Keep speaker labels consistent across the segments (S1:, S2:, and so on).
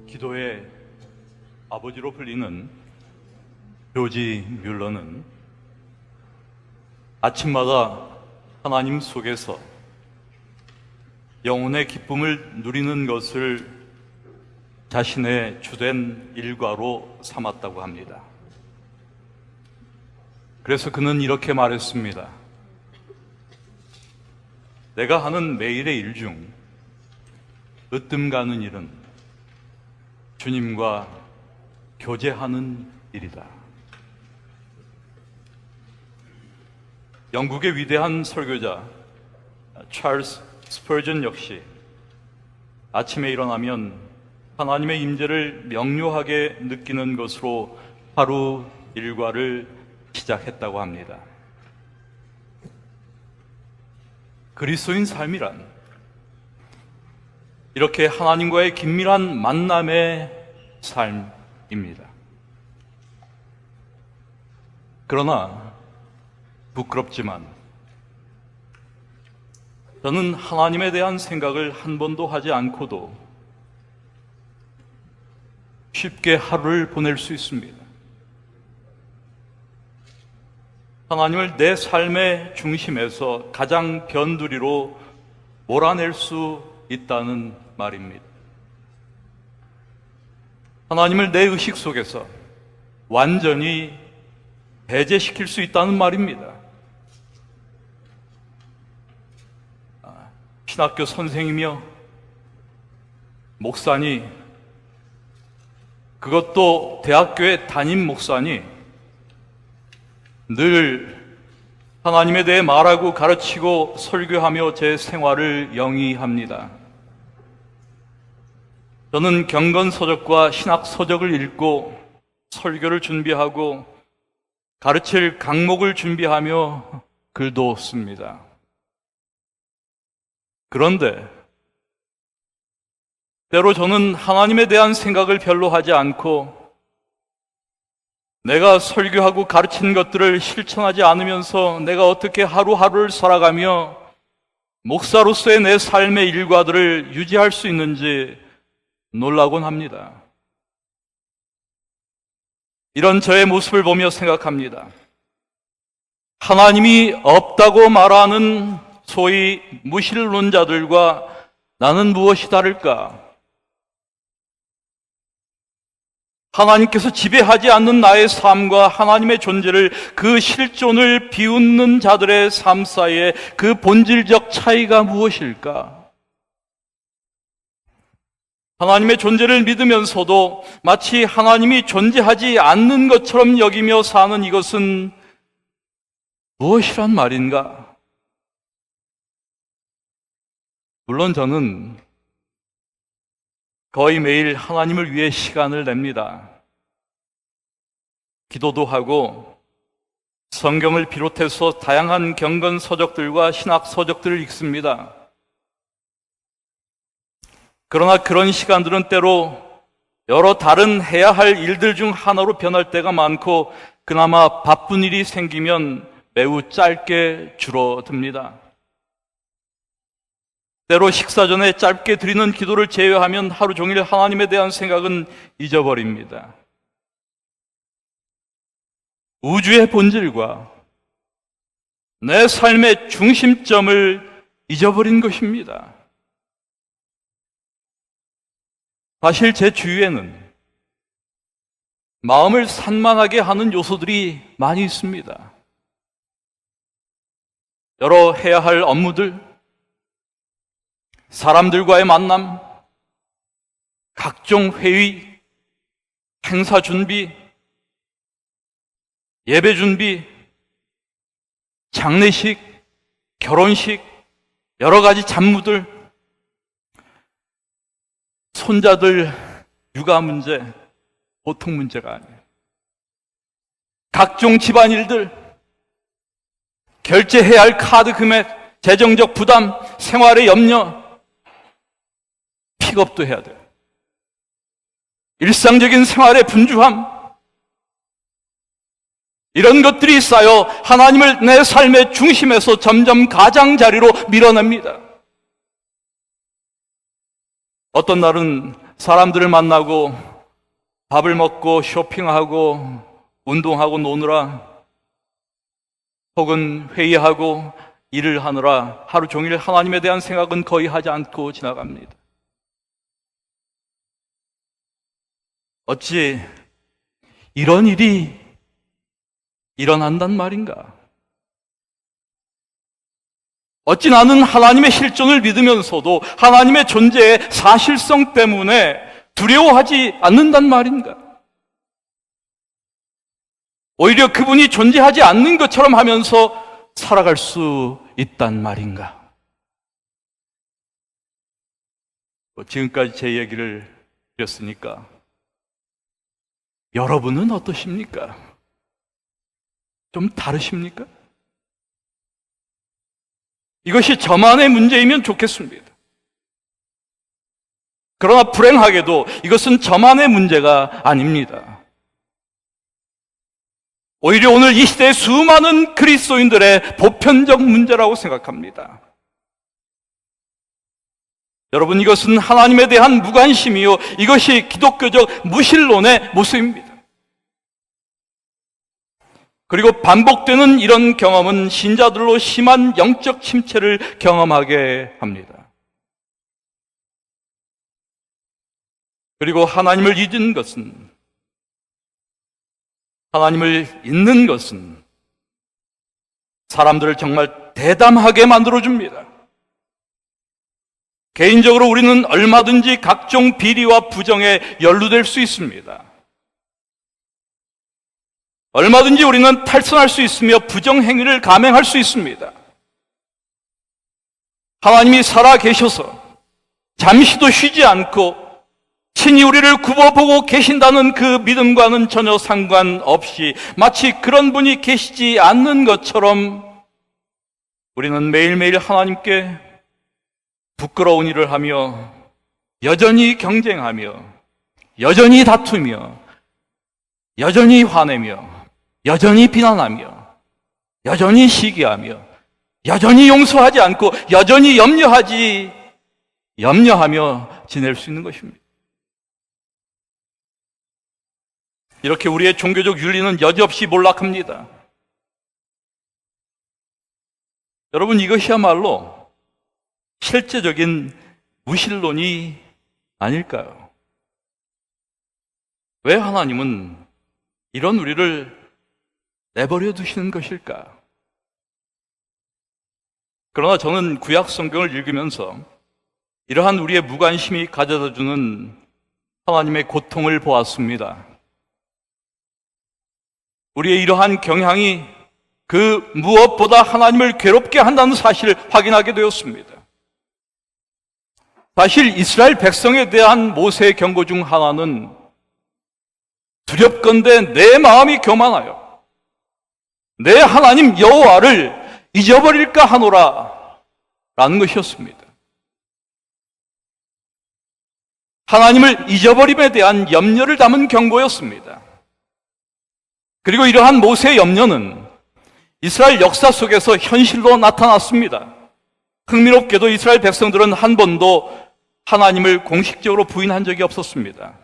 S1: 기도의 아버지로 불리는 조지 뮬러는 아침마다 하나님 속에서 영혼의 기쁨을 누리는 것을 자신의 주된 일과로 삼았다고 합니다. 그래서 그는 이렇게 말했습니다. 내가 하는 매일의 일 중 으뜸 가는 일은 주님과 교제하는 일이다. 영국의 위대한 설교자 찰스 스퍼전 역시 아침에 일어나면 하나님의 임재를 명료하게 느끼는 것으로 하루 일과를 시작했다고 합니다. 그리스도인 삶이란 이렇게 하나님과의 긴밀한 만남의 삶입니다. 그러나 부끄럽지만 저는 하나님에 대한 생각을 한 번도 하지 않고도 쉽게 하루를 보낼 수 있습니다. 하나님을 내 삶의 중심에서 가장 변두리로 몰아낼 수 있다는 말입니다. 하나님을 내 의식 속에서 완전히 배제시킬 수 있다는 말입니다. 신학교 선생이며 목사니, 그것도 대학교의 담임 목사니 늘 하나님에 대해 말하고 가르치고 설교하며 제 생활을 영위합니다. 저는 경건서적과 신학서적을 읽고 설교를 준비하고 가르칠 강목을 준비하며 글도 씁니다. 그런데 때로 저는 하나님에 대한 생각을 별로 하지 않고 내가 설교하고 가르친 것들을 실천하지 않으면서 내가 어떻게 하루하루를 살아가며 목사로서의 내 삶의 일과들을 유지할 수 있는지 놀라곤 합니다. 이런 저의 모습을 보며 생각합니다. 하나님이 없다고 말하는 소위 무신론자들과 나는 무엇이 다를까? 하나님께서 지배하지 않는 나의 삶과 하나님의 존재를, 그 실존을 비웃는 자들의 삶 사이에 그 본질적 차이가 무엇일까? 하나님의 존재를 믿으면서도 마치 하나님이 존재하지 않는 것처럼 여기며 사는 이것은 무엇이란 말인가? 물론 저는 거의 매일 하나님을 위해 시간을 냅니다. 기도도 하고 성경을 비롯해서 다양한 경건 서적들과 신학 서적들을 읽습니다. 그러나 그런 시간들은 때로 여러 다른 해야 할 일들 중 하나로 변할 때가 많고 그나마 바쁜 일이 생기면 매우 짧게 줄어듭니다. 때로 식사 전에 짧게 드리는 기도를 제외하면 하루 종일 하나님에 대한 생각은 잊어버립니다. 우주의 본질과 내 삶의 중심점을 잊어버린 것입니다. 사실 제 주위에는 마음을 산만하게 하는 요소들이 많이 있습니다. 여러 해야 할 업무들, 사람들과의 만남, 각종 회의, 행사 준비, 예배 준비, 장례식, 결혼식, 여러 가지 잡무들, 손자들 육아 문제, 보통 문제가 아니에요. 각종 집안일들, 결제해야 할 카드 금액, 재정적 부담, 생활의 염려, 픽업도 해야 돼요. 일상적인 생활의 분주함, 이런 것들이 쌓여 하나님을 내 삶의 중심에서 점점 가장자리로 밀어냅니다. 어떤 날은 사람들을 만나고 밥을 먹고 쇼핑하고 운동하고 노느라, 혹은 회의하고 일을 하느라 하루 종일 하나님에 대한 생각은 거의 하지 않고 지나갑니다. 어찌 이런 일이 일어난단 말인가? 어찌 나는 하나님의 실존을 믿으면서도 하나님의 존재의 사실성 때문에 두려워하지 않는단 말인가? 오히려 그분이 존재하지 않는 것처럼 하면서 살아갈 수 있단 말인가? 지금까지 제 얘기를 드렸으니까 여러분은 어떠십니까? 좀 다르십니까? 이것이 저만의 문제이면 좋겠습니다. 그러나 불행하게도 이것은 저만의 문제가 아닙니다. 오히려 오늘 이 시대의 수많은 그리스도인들의 보편적 문제라고 생각합니다. 여러분, 이것은 하나님에 대한 무관심이요, 이것이 기독교적 무신론의 모습입니다. 그리고 반복되는 이런 경험은 신자들로 심한 영적 침체를 경험하게 합니다. 그리고 하나님을 잊은 것은, 하나님을 잊는 것은 사람들을 정말 대담하게 만들어줍니다. 개인적으로 우리는 얼마든지 각종 비리와 부정에 연루될 수 있습니다. 얼마든지 우리는 탈선할 수 있으며 부정행위를 감행할 수 있습니다. 하나님이 살아 계셔서 잠시도 쉬지 않고 친히 우리를 굽어보고 계신다는 그 믿음과는 전혀 상관없이 마치 그런 분이 계시지 않는 것처럼 우리는 매일매일 하나님께 부끄러운 일을 하며 여전히 경쟁하며 여전히 다투며 여전히 화내며 여전히 비난하며 여전히 시기하며 여전히 용서하지 않고 여전히 염려하며 지낼 수 있는 것입니다. 이렇게 우리의 종교적 윤리는 여지없이 몰락합니다. 여러분, 이것이야말로 실제적인 무신론이 아닐까요? 왜 하나님은 이런 우리를 내버려 두시는 것일까? 그러나 저는 구약 성경을 읽으면서 이러한 우리의 무관심이 가져다 주는 하나님의 고통을 보았습니다. 우리의 이러한 경향이 그 무엇보다 하나님을 괴롭게 한다는 사실을 확인하게 되었습니다. 사실 이스라엘 백성에 대한 모세의 경고 중 하나는 두렵건대 내 마음이 교만하여 내 하나님 여호와를 잊어버릴까 하노라 라는 것이었습니다. 하나님을 잊어버림에 대한 염려를 담은 경고였습니다. 그리고 이러한 모세의 염려는 이스라엘 역사 속에서 현실로 나타났습니다. 흥미롭게도 이스라엘 백성들은 한 번도 하나님을 공식적으로 부인한 적이 없었습니다.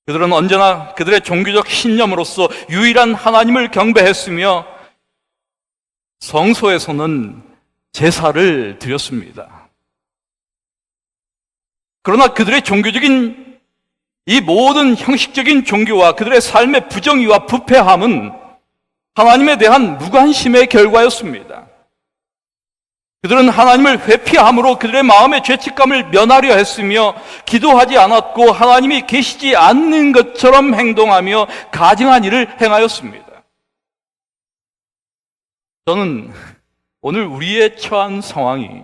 S1: 그들은 언제나 그들의 종교적 신념으로서 유일한 하나님을 경배했으며 성소에서는 제사를 드렸습니다. 그러나 그들의 종교적인 이 모든 형식적인 종교와 그들의 삶의 부정의와 부패함은 하나님에 대한 무관심의 결과였습니다. 그들은 하나님을 회피함으로 그들의 마음의 죄책감을 면하려 했으며 기도하지 않았고 하나님이 계시지 않는 것처럼 행동하며 가증한 일을 행하였습니다. 저는 오늘 우리의 처한 상황이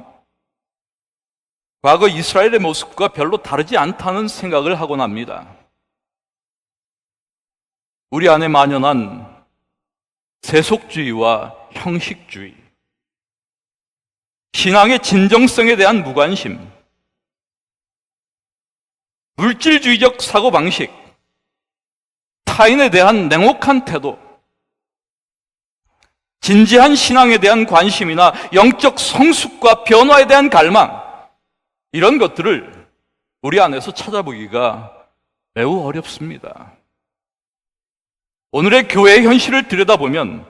S1: 과거 이스라엘의 모습과 별로 다르지 않다는 생각을 하곤 합니다. 우리 안에 만연한 세속주의와 형식주의, 신앙의 진정성에 대한 무관심, 물질주의적 사고방식, 타인에 대한 냉혹한 태도, 진지한 신앙에 대한 관심이나 영적 성숙과 변화에 대한 갈망, 이런 것들을 우리 안에서 찾아보기가 매우 어렵습니다. 오늘의 교회의 현실을 들여다보면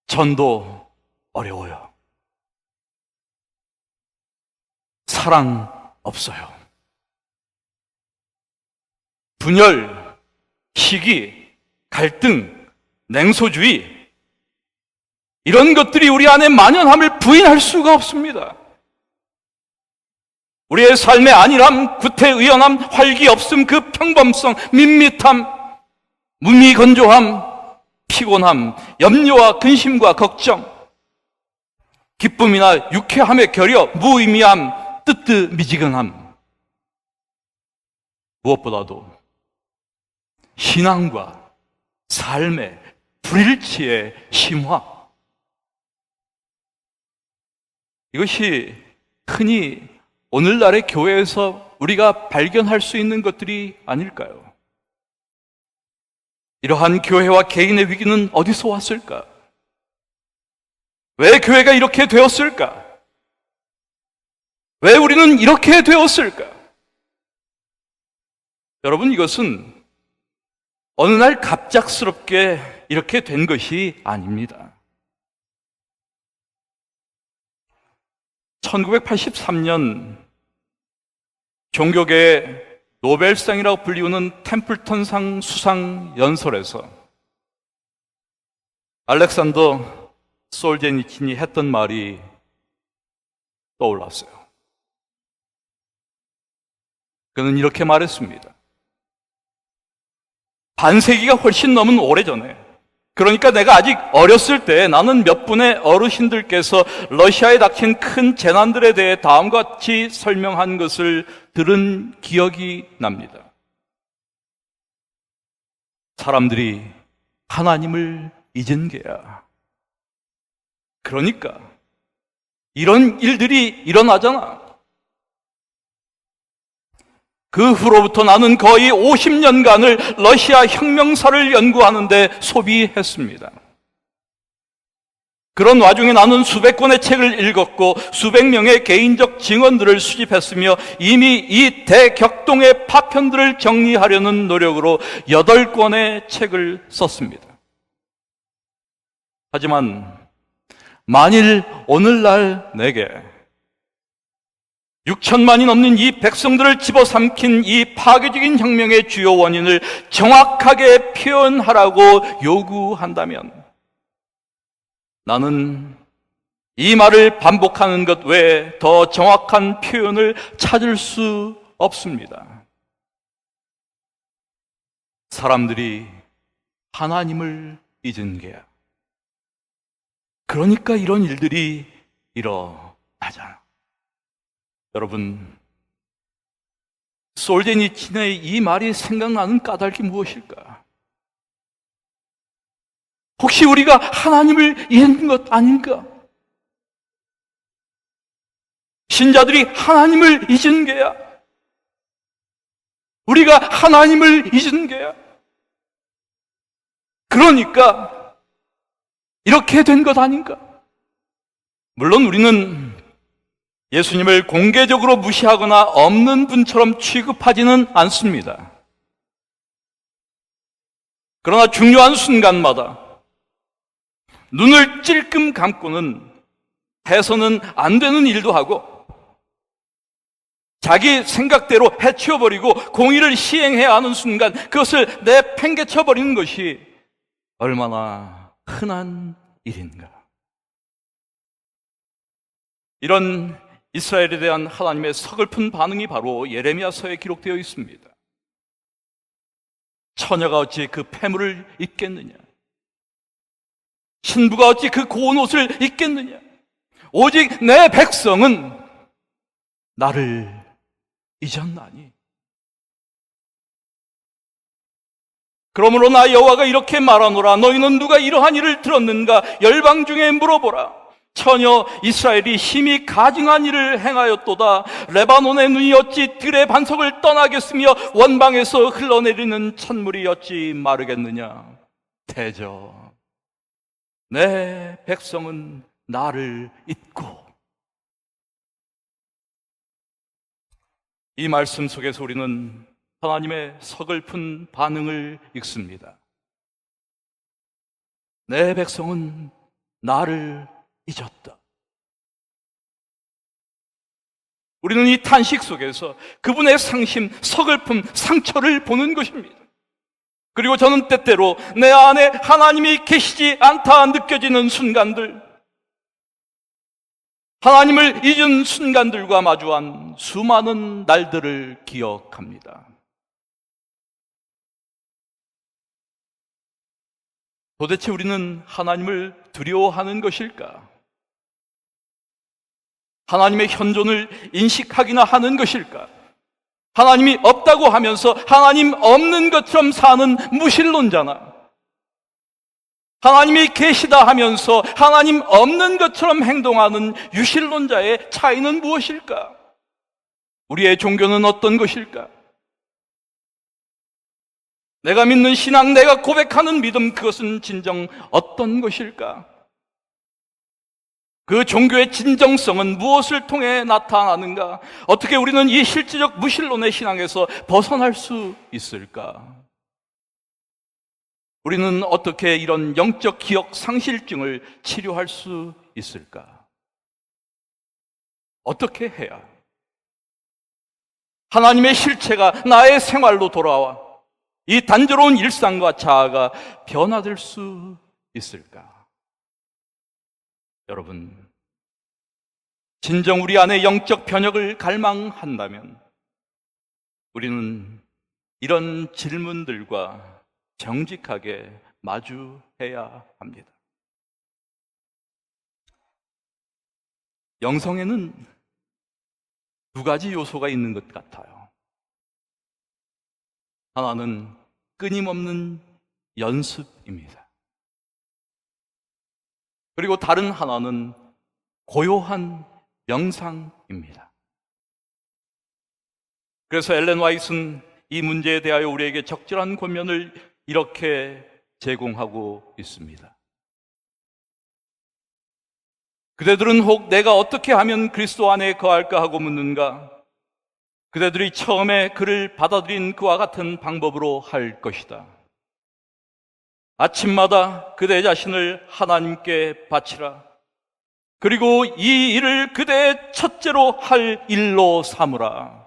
S1: 전도 어려워요. 사랑 없어요. 분열, 시기, 갈등, 냉소주의, 이런 것들이 우리 안에 만연함을 부인할 수가 없습니다. 우리의 삶의 안일함, 구태의연함, 활기 없음, 그 평범성, 밋밋함, 무미건조함, 피곤함, 염려와 근심과 걱정, 기쁨이나 유쾌함의 결여, 무의미함, 뜨뜻미지근함, 무엇보다도 신앙과 삶의 불일치의 심화, 이것이 흔히 오늘날의 교회에서 우리가 발견할 수 있는 것들이 아닐까요? 이러한 교회와 개인의 위기는 어디서 왔을까? 왜 교회가 이렇게 되었을까? 왜 우리는 이렇게 되었을까? 여러분, 이것은 어느 날 갑작스럽게 이렇게 된 것이 아닙니다. 1983년 종교계의 노벨상이라고 불리우는 템플턴상 수상 연설에서 알렉산더 솔제니친이 했던 말이 떠올랐어요. 그는 이렇게 말했습니다. 반세기가 훨씬 넘은 오래전에, 그러니까 내가 아직 어렸을 때 나는 몇 분의 어르신들께서 러시아에 닥친 큰 재난들에 대해 다음과 같이 설명한 것을 들은 기억이 납니다. 사람들이 하나님을 잊은 게야. 그러니까 이런 일들이 일어나잖아. 그 후로부터 나는 거의 50년간을 러시아 혁명사를 연구하는데 소비했습니다. 그런 와중에 나는 수백 권의 책을 읽었고 수백 명의 개인적 증언들을 수집했으며 이미 이 대격동의 파편들을 정리하려는 노력으로 8권의 책을 썼습니다. 하지만 만일 오늘날 내게 6천만이 넘는 이 백성들을 집어삼킨 이 파괴적인 혁명의 주요 원인을 정확하게 표현하라고 요구한다면 나는 이 말을 반복하는 것 외에 더 정확한 표현을 찾을 수 없습니다. 사람들이 하나님을 잊은 게야. 그러니까 이런 일들이 일어나잖아. 여러분, 솔제니친의 이 말이 생각나는 까닭이 무엇일까? 혹시 우리가 하나님을 잊은 것 아닌가? 신자들이 하나님을 잊은 게야. 우리가 하나님을 잊은 게야. 그러니까 이렇게 된 것 아닌가? 물론 우리는 예수님을 공개적으로 무시하거나 없는 분처럼 취급하지는 않습니다. 그러나 중요한 순간마다 눈을 찔끔 감고는 해서는 안 되는 일도 하고 자기 생각대로 해치워버리고 공의를 시행해야 하는 순간 그것을 내팽개쳐버리는 것이 얼마나 흔한 일인가. 이런 이스라엘에 대한 하나님의 서글픈 반응이 바로 예레미야서에 기록되어 있습니다. 처녀가 어찌 그 폐물을 입겠느냐? 신부가 어찌 그 고운 옷을 입겠느냐? 오직 내 백성은 나를 잊었나니. 그러므로 나 여호와가 이렇게 말하노라. 너희는 누가 이러한 일을 들었는가? 열방 중에 물어보라. 처녀 이스라엘이 힘이 가증한 일을 행하였도다. 레바논의 눈이 어찌 들의 반석을 떠나겠으며 원방에서 흘러내리는 찬물이 어찌 마르겠느냐. 대저, 내 백성은 나를 잊고. 이 말씀 속에서 우리는 하나님의 서글픈 반응을 읽습니다. 내 백성은 나를 잊었다. 우리는 이 탄식 속에서 그분의 상심, 서글픔, 상처를 보는 것입니다. 그리고 저는 때때로 내 안에 하나님이 계시지 않다 느껴지는 순간들, 하나님을 잊은 순간들과 마주한 수많은 날들을 기억합니다. 도대체 우리는 하나님을 두려워하는 것일까? 하나님의 현존을 인식하기나 하는 것일까? 하나님이 없다고 하면서 하나님 없는 것처럼 사는 무신론자나, 하나님이 계시다 하면서 하나님 없는 것처럼 행동하는 유신론자의 차이는 무엇일까? 우리의 종교는 어떤 것일까? 내가 믿는 신앙, 내가 고백하는 믿음, 그것은 진정 어떤 것일까? 그 종교의 진정성은 무엇을 통해 나타나는가? 어떻게 우리는 이 실제적 무신론의 신앙에서 벗어날 수 있을까? 우리는 어떻게 이런 영적 기억 상실증을 치료할 수 있을까? 어떻게 해야 하나님의 실체가 나의 생활로 돌아와 이 단조로운 일상과 자아가 변화될 수 있을까? 여러분, 진정 우리 안에 영적 변혁을 갈망한다면 우리는 이런 질문들과 정직하게 마주해야 합니다. 영성에는 두 가지 요소가 있는 것 같아요. 하나는 끊임없는 연습입니다. 그리고 다른 하나는 고요한 명상입니다. 그래서 엘렌 화이트는 이 문제에 대하여 우리에게 적절한 권면을 이렇게 제공하고 있습니다. 그대들은 혹 내가 어떻게 하면 그리스도 안에 거할까 하고 묻는가? 그대들이 처음에 그를 받아들인 그와 같은 방법으로 할 것이다. 아침마다 그대 자신을 하나님께 바치라. 그리고 이 일을 그대의 첫째로 할 일로 삼으라.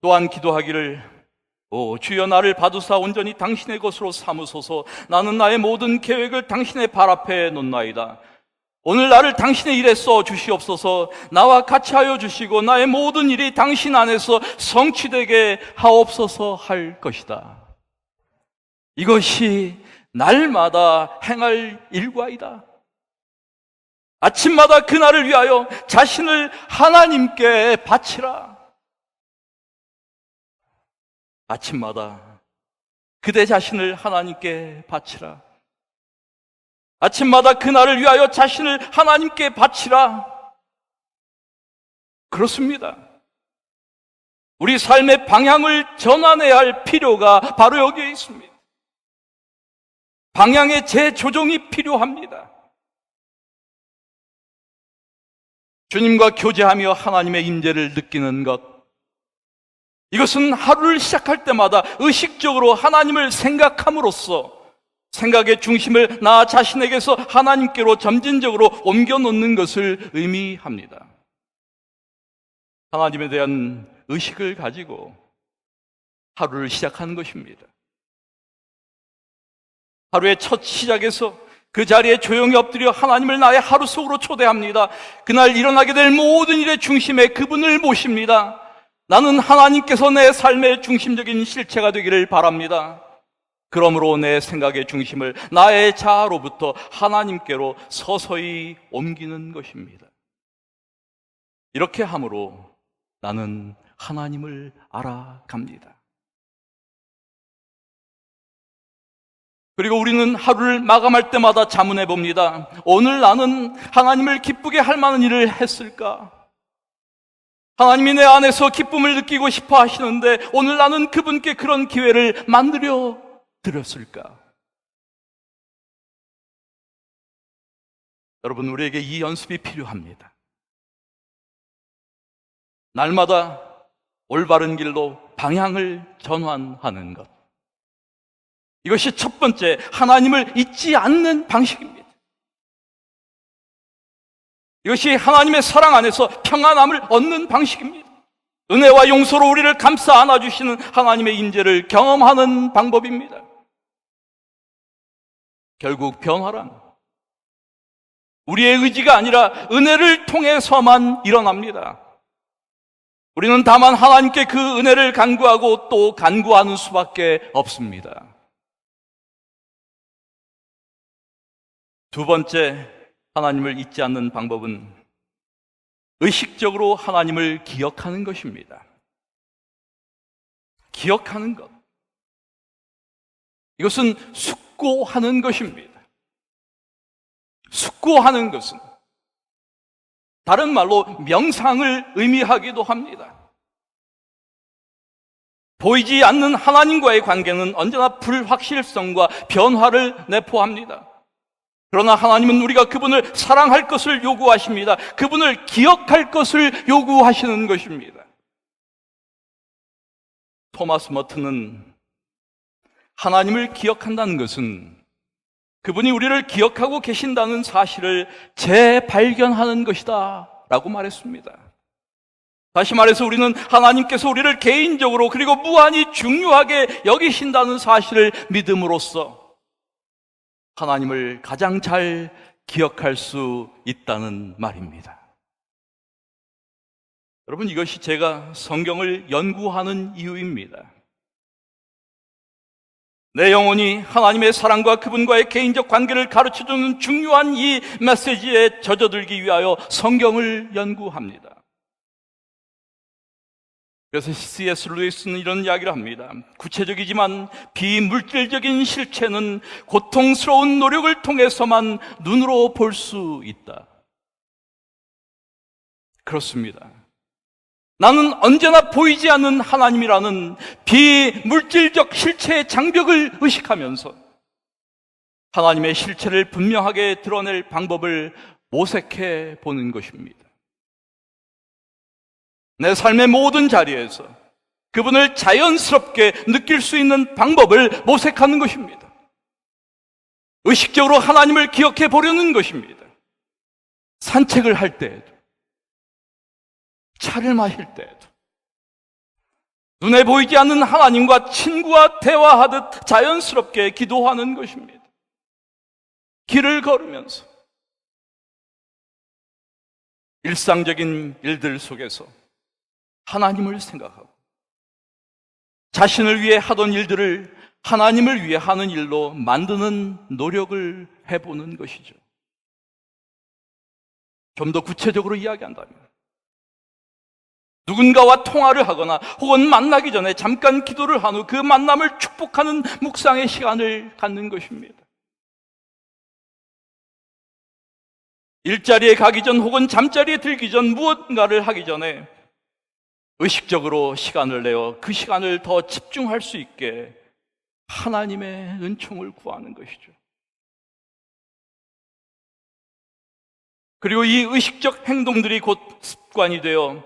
S1: 또한 기도하기를, 오 주여 나를 받으사 온전히 당신의 것으로 삼으소서. 나는 나의 모든 계획을 당신의 발 앞에 놓나이다. 오늘 나를 당신의 일에 써 주시옵소서. 나와 같이 하여 주시고 나의 모든 일이 당신 안에서 성취되게 하옵소서 할 것이다. 이것이 날마다 행할 일과이다. 아침마다 그날을 위하여 자신을 하나님께 바치라. 아침마다 그대 자신을 하나님께 바치라. 아침마다 그날을 위하여 자신을 하나님께 바치라. 그렇습니다. 우리 삶의 방향을 전환해야 할 필요가 바로 여기에 있습니다. 방향의 재조정이 필요합니다. 주님과 교제하며 하나님의 임재를 느끼는 것, 이것은 하루를 시작할 때마다 의식적으로 하나님을 생각함으로써 생각의 중심을 나 자신에게서 하나님께로 점진적으로 옮겨놓는 것을 의미합니다. 하나님에 대한 의식을 가지고 하루를 시작하는 것입니다. 하루의 첫 시작에서 그 자리에 조용히 엎드려 하나님을 나의 하루 속으로 초대합니다. 그날 일어나게 될 모든 일의 중심에 그분을 모십니다. 나는 하나님께서 내 삶의 중심적인 실체가 되기를 바랍니다. 그러므로 내 생각의 중심을 나의 자아로부터 하나님께로 서서히 옮기는 것입니다. 이렇게 함으로 나는 하나님을 알아갑니다. 그리고 우리는 하루를 마감할 때마다 자문해 봅니다. 오늘 나는 하나님을 기쁘게 할 만한 일을 했을까? 하나님이 내 안에서 기쁨을 느끼고 싶어 하시는데 오늘 나는 그분께 그런 기회를 만들어 드렸을까? 여러분, 우리에게 이 연습이 필요합니다. 날마다 올바른 길로 방향을 전환하는 것. 이것이 첫 번째 하나님을 잊지 않는 방식입니다. 이것이 하나님의 사랑 안에서 평안함을 얻는 방식입니다. 은혜와 용서로 우리를 감싸 안아주시는 하나님의 임재를 경험하는 방법입니다. 결국 변화란 우리의 의지가 아니라 은혜를 통해서만 일어납니다. 우리는 다만 하나님께 그 은혜를 간구하고 또 간구하는 수밖에 없습니다. 두 번째, 하나님을 잊지 않는 방법은 의식적으로 하나님을 기억하는 것입니다. 기억하는 것. 이것은 숙고하는 것입니다. 숙고하는 것은 다른 말로 명상을 의미하기도 합니다. 보이지 않는 하나님과의 관계는 언제나 불확실성과 변화를 내포합니다. 그러나 하나님은 우리가 그분을 사랑할 것을 요구하십니다. 그분을 기억할 것을 요구하시는 것입니다. 토마스 머튼은 하나님을 기억한다는 것은 그분이 우리를 기억하고 계신다는 사실을 재발견하는 것이다 라고 말했습니다. 다시 말해서 우리는 하나님께서 우리를 개인적으로 그리고 무한히 중요하게 여기신다는 사실을 믿음으로써 하나님을 가장 잘 기억할 수 있다는 말입니다. 여러분, 이것이 제가 성경을 연구하는 이유입니다. 내 영혼이 하나님의 사랑과 그분과의 개인적 관계를 가르쳐주는 중요한 이 메시지에 젖어들기 위하여 성경을 연구합니다. 그래서 C.S. 루이스는 이런 이야기를 합니다. 구체적이지만 비물질적인 실체는 고통스러운 노력을 통해서만 눈으로 볼 수 있다. 그렇습니다. 나는 언제나 보이지 않는 하나님이라는 비물질적 실체의 장벽을 의식하면서 하나님의 실체를 분명하게 드러낼 방법을 모색해 보는 것입니다. 내 삶의 모든 자리에서 그분을 자연스럽게 느낄 수 있는 방법을 모색하는 것입니다. 의식적으로 하나님을 기억해 보려는 것입니다. 산책을 할 때에도, 차를 마실 때에도, 눈에 보이지 않는 하나님과 친구와 대화하듯 자연스럽게 기도하는 것입니다. 길을 걸으면서 일상적인 일들 속에서 하나님을 생각하고 자신을 위해 하던 일들을 하나님을 위해 하는 일로 만드는 노력을 해보는 것이죠. 좀 더 구체적으로 이야기한다면 누군가와 통화를 하거나 혹은 만나기 전에 잠깐 기도를 한 후 그 만남을 축복하는 묵상의 시간을 갖는 것입니다. 일자리에 가기 전 혹은 잠자리에 들기 전 무언가를 하기 전에 의식적으로 시간을 내어 그 시간을 더 집중할 수 있게 하나님의 은총을 구하는 것이죠. 그리고 이 의식적 행동들이 곧 습관이 되어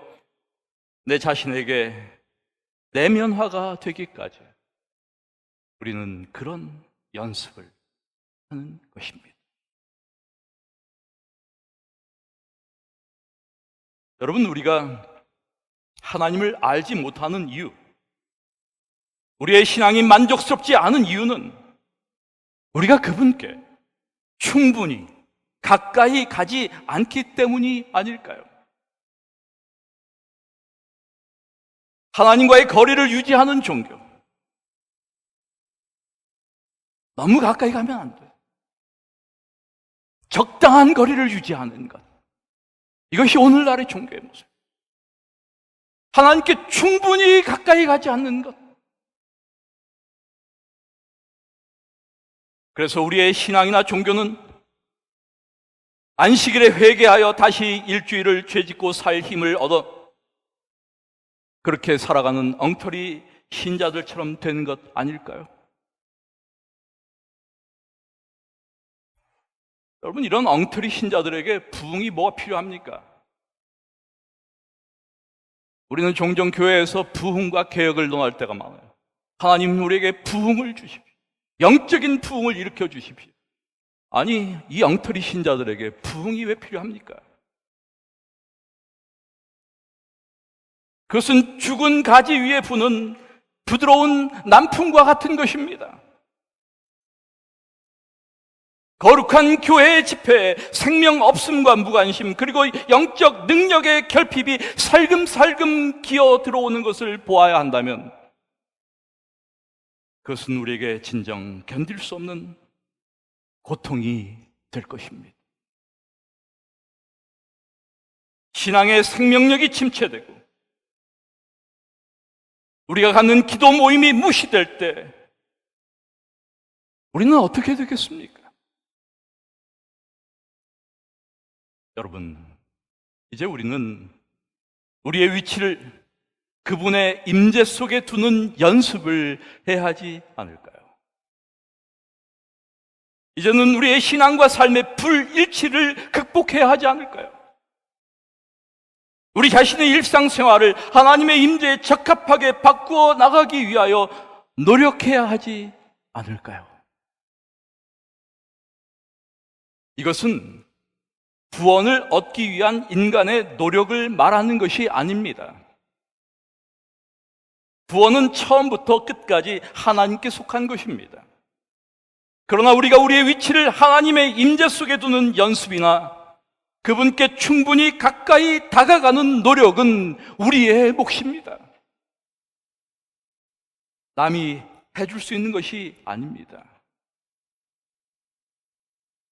S1: 내 자신에게 내면화가 되기까지 우리는 그런 연습을 하는 것입니다. 여러분, 우리가 하나님을 알지 못하는 이유, 우리의 신앙이 만족스럽지 않은 이유는 우리가 그분께 충분히 가까이 가지 않기 때문이 아닐까요? 하나님과의 거리를 유지하는 종교, 너무 가까이 가면 안 돼. 적당한 거리를 유지하는 것, 이것이 오늘날의 종교의 모습. 하나님께 충분히 가까이 가지 않는 것, 그래서 우리의 신앙이나 종교는 안식일에 회개하여 다시 일주일을 죄짓고 살 힘을 얻어 그렇게 살아가는 엉터리 신자들처럼 되는 것 아닐까요? 여러분, 이런 엉터리 신자들에게 부흥이 뭐가 필요합니까? 우리는 종종 교회에서 부흥과 개혁을 논할 때가 많아요. 하나님, 우리에게 부흥을 주십시오. 영적인 부흥을 일으켜 주십시오. 아니, 이 엉터리 신자들에게 부흥이 왜 필요합니까? 그것은 죽은 가지 위에 부는 부드러운 남풍과 같은 것입니다. 거룩한 교회의 집회에 생명 없음과 무관심, 그리고 영적 능력의 결핍이 살금살금 기어 들어오는 것을 보아야 한다면 그것은 우리에게 진정 견딜 수 없는 고통이 될 것입니다. 신앙의 생명력이 침체되고 우리가 갖는 기도 모임이 무시될 때 우리는 어떻게 되겠습니까? 여러분, 이제 우리는 우리의 위치를 그분의 임재 속에 두는 연습을 해야 하지 않을까요? 이제는 우리의 신앙과 삶의 불일치를 극복해야 하지 않을까요? 우리 자신의 일상생활을 하나님의 임재에 적합하게 바꾸어 나가기 위하여 노력해야 하지 않을까요? 이것은 구원을 얻기 위한 인간의 노력을 말하는 것이 아닙니다. 구원은 처음부터 끝까지 하나님께 속한 것입니다. 그러나 우리가 우리의 위치를 하나님의 임재 속에 두는 연습이나 그분께 충분히 가까이 다가가는 노력은 우리의 몫입니다. 남이 해줄 수 있는 것이 아닙니다.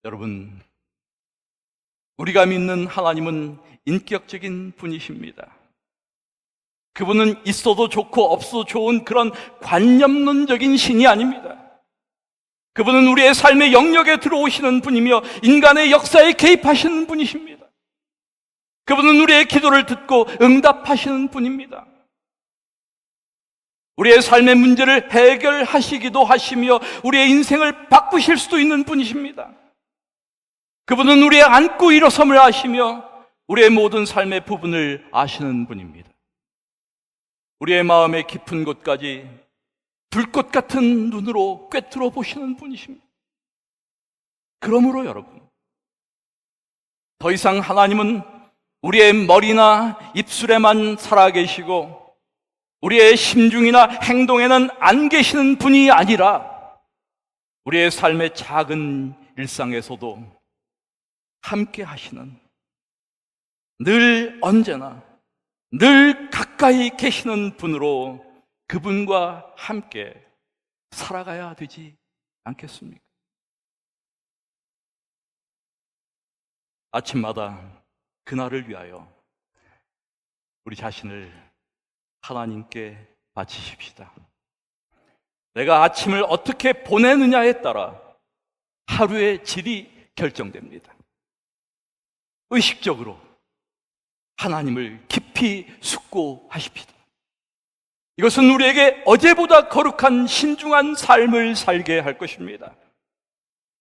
S1: 여러분, 우리가 믿는 하나님은 인격적인 분이십니다. 그분은 있어도 좋고 없어도 좋은 그런 관념론적인 신이 아닙니다. 그분은 우리의 삶의 영역에 들어오시는 분이며 인간의 역사에 개입하시는 분이십니다. 그분은 우리의 기도를 듣고 응답하시는 분입니다. 우리의 삶의 문제를 해결하시기도 하시며 우리의 인생을 바꾸실 수도 있는 분이십니다. 그분은 우리의 앉고 일어섬을 아시며 우리의 모든 삶의 부분을 아시는 분입니다. 우리의 마음의 깊은 곳까지 불꽃 같은 눈으로 꿰뚫어 보시는 분이십니다. 그러므로 여러분, 더 이상 하나님은 우리의 머리나 입술에만 살아계시고 우리의 심중이나 행동에는 안 계시는 분이 아니라 우리의 삶의 작은 일상에서도 함께 하시는, 늘 언제나 늘 가까이 계시는 분으로 그분과 함께 살아가야 되지 않겠습니까? 아침마다 그날을 위하여 우리 자신을 하나님께 바치십시다. 내가 아침을 어떻게 보내느냐에 따라 하루의 질이 결정됩니다. 의식적으로 하나님을 깊이 숙고하십시다. 이것은 우리에게 어제보다 거룩한 신중한 삶을 살게 할 것입니다.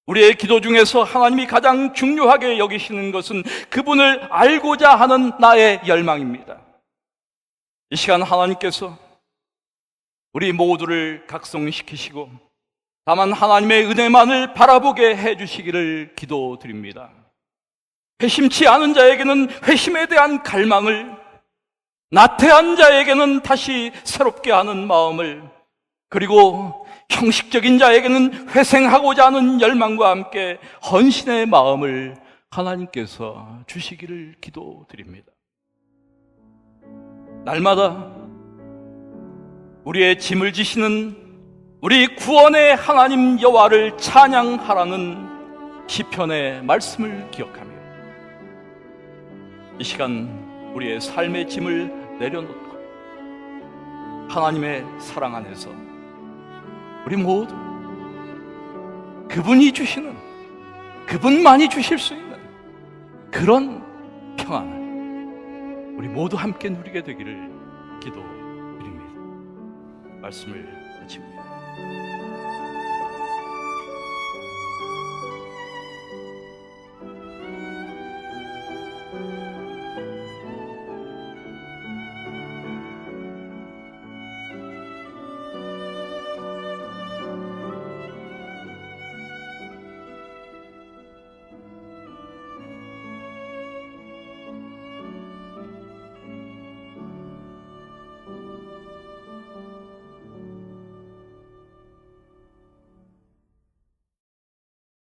S1: 우리의 기도 중에서 하나님이 가장 중요하게 여기시는 것은 그분을 알고자 하는 나의 열망입니다. 이 시간 하나님께서 우리 모두를 각성시키시고 다만 하나님의 은혜만을 바라보게 해주시기를 기도드립니다. 회심치 않은 자에게는 회심에 대한 갈망을, 나태한 자에게는 다시 새롭게 하는 마음을, 그리고 형식적인 자에게는 회생하고자 하는 열망과 함께 헌신의 마음을 하나님께서 주시기를 기도드립니다. 날마다 우리의 짐을 지시는 우리 구원의 하나님 여호와를 찬양하라는 시편의 말씀을 기억하며 이 시간 우리의 삶의 짐을 내려놓고 하나님의 사랑 안에서 우리 모두 그분이 주시는, 그분만이 주실 수 있는 그런 평안을 우리 모두 함께 누리게 되기를 기도드립니다. 말씀을 마칩니다.